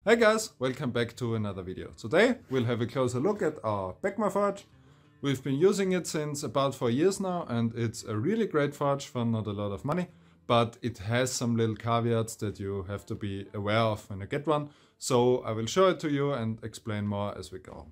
Hey guys, welcome back to another video. Today we'll have a closer look at our Becma forge. We've been using it since about 4 years now and it's a really great forge for not a lot of money, but it has some little caveats that you have to be aware of when you get one. So I will show it to you and explain more as we go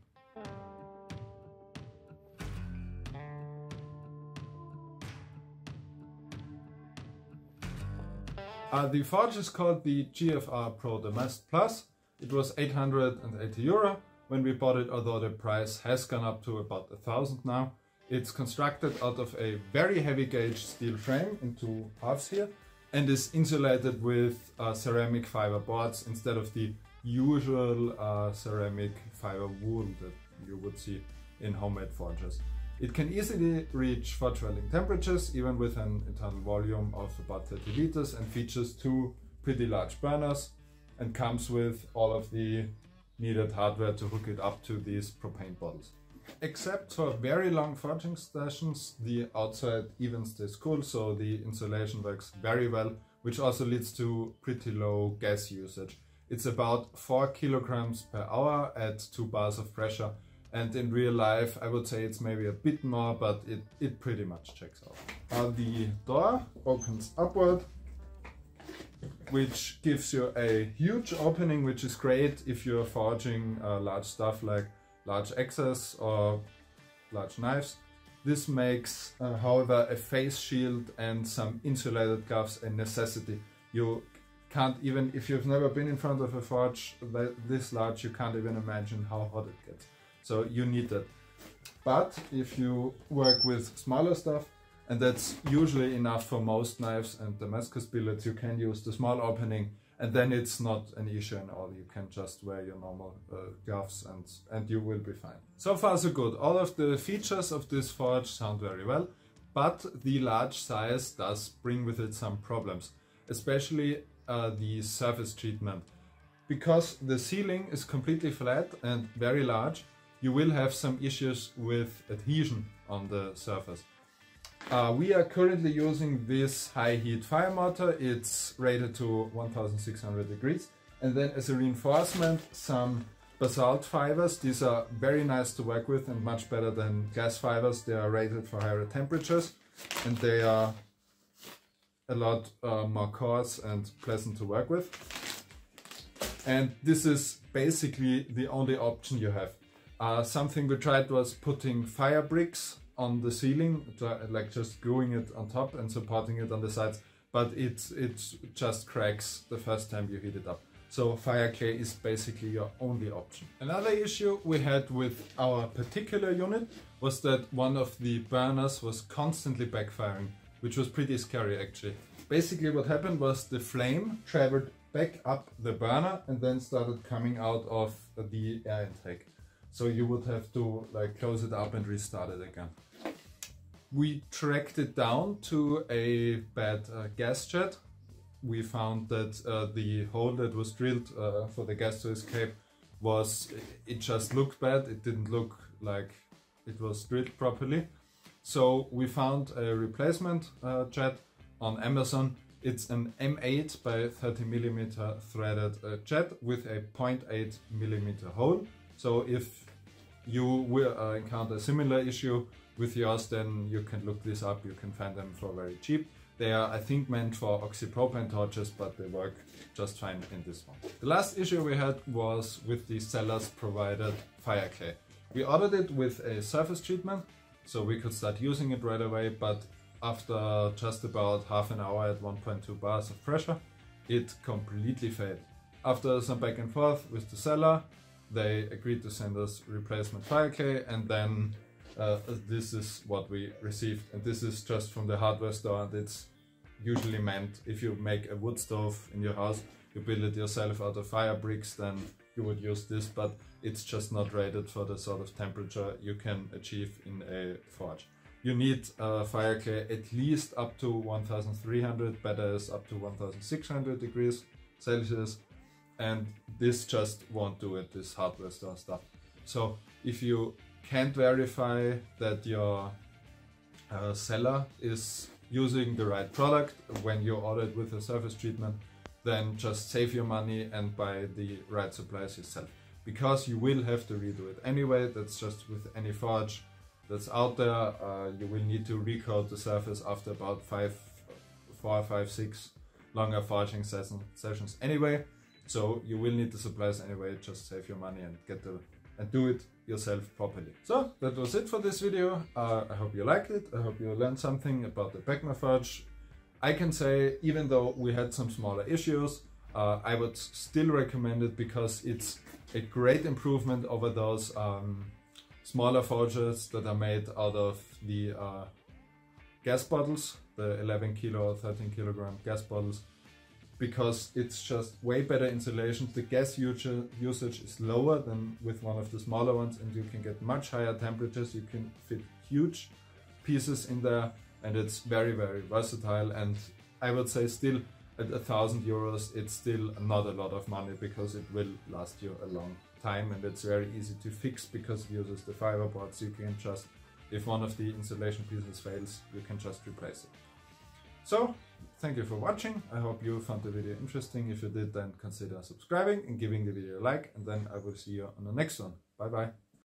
on. The forge is called the GFR Pro Damast Plus. It was 880 euro when we bought it, although the price has gone up to about 1,000 now. It's constructed out of a very heavy gauge steel frame in two halves here and is insulated with ceramic fiber boards instead of the usual ceramic fiber wool that you would see in homemade forges. It can easily reach forge welding temperatures, even with an internal volume of about 30 liters, and features two pretty large burners and comes with all of the needed hardware to hook it up to these propane bottles. Except for very long forging sessions, the outside even stays cool, so the insulation works very well, which also leads to pretty low gas usage. It's about 4 kilograms per hour at 2 bars of pressure. And in real life, I would say it's maybe a bit more, but it pretty much checks out. The door opens upward, which gives you a huge opening, which is great if you're forging large stuff like large axes or large knives. This makes, however, a face shield and some insulated gloves a necessity. You can't even, if you've never been in front of a forge this large, you can't even imagine how hot it gets. So you need that. But if you work with smaller stuff, and that's usually enough for most knives and Damascus billets, you can use the small opening and then it's not an issue at all. You can just wear your normal gloves and you will be fine. So far so good. All of the features of this forge sound very well, but the large size does bring with it some problems, especially the surface treatment. Because the ceiling is completely flat and very large, you will have some issues with adhesion on the surface. We are currently using this high heat fire mortar. It's rated to 1600 degrees. And then as a reinforcement, some basalt fibers. These are very nice to work with and much better than glass fibers. They are rated for higher temperatures and they are a lot more coarse and pleasant to work with. And this is basically the only option you have. Something we tried was putting fire bricks on the ceiling, like just gluing it on top and supporting it on the sides, but it just cracks the first time you heat it up. So fire clay is basically your only option. Another issue we had with our particular unit was that one of the burners was constantly backfiring, which was pretty scary actually. Basically what happened was the flame traveled back up the burner and then started coming out of the air intake. So you would have to like close it up and restart it again. We tracked it down to a bad gas jet. We found that the hole that was drilled for the gas to escape it just looked bad. It didn't look like it was drilled properly. So we found a replacement jet on Amazon. It's an M8 by 30mm threaded jet with a 0.8mm hole. So if you will encounter a similar issue with yours, then you can look this up. You can find them for very cheap. They are, I think, meant for oxypropane torches, but they work just fine in this one. The last issue we had was with the seller's provided fire clay. We ordered it with a surface treatment, so we could start using it right away, but after just about half an hour at 1.2 bars of pressure, it completely failed. After some back and forth with the seller, they agreed to send us replacement fire clay, and then this is what we received. And this is just from the hardware store, and it's usually meant if you make a wood stove in your house, you build it yourself out of fire bricks, then you would use this, but it's just not rated for the sort of temperature you can achieve in a forge. You need fire clay at least up to 1300, better is up to 1600 degrees Celsius. And this just won't do it, this hardware store stuff. So if you can't verify that your seller is using the right product when you order it with a surface treatment, then just save your money and buy the right supplies yourself. Because you will have to redo it anyway. That's just with any forge that's out there. You will need to recoat the surface after about 4, 5, 6 longer forging sessions anyway. So you will need the supplies anyway. Just save your money and do it yourself properly. So that was it for this video. I hope you liked it. I hope you learned something about the Becma forge. I can say, even though we had some smaller issues, I would still recommend it because it's a great improvement over those smaller forges that are made out of the gas bottles, the 11 kilo or 13 kilogram gas bottles, because it's just way better insulation. The gas usage is lower than with one of the smaller ones, and you can get much higher temperatures. You can fit huge pieces in there, and it's very, very versatile. And I would say still at 1,000 euros, it's still not a lot of money because it will last you a long time, and it's very easy to fix because it uses the fiber boards. You can just, if one of the insulation pieces fails, you can just replace it. So, thank you for watching. I hope you found the video interesting. If you did, then consider subscribing and giving the video a like, and then I will see you on the next one. Bye bye.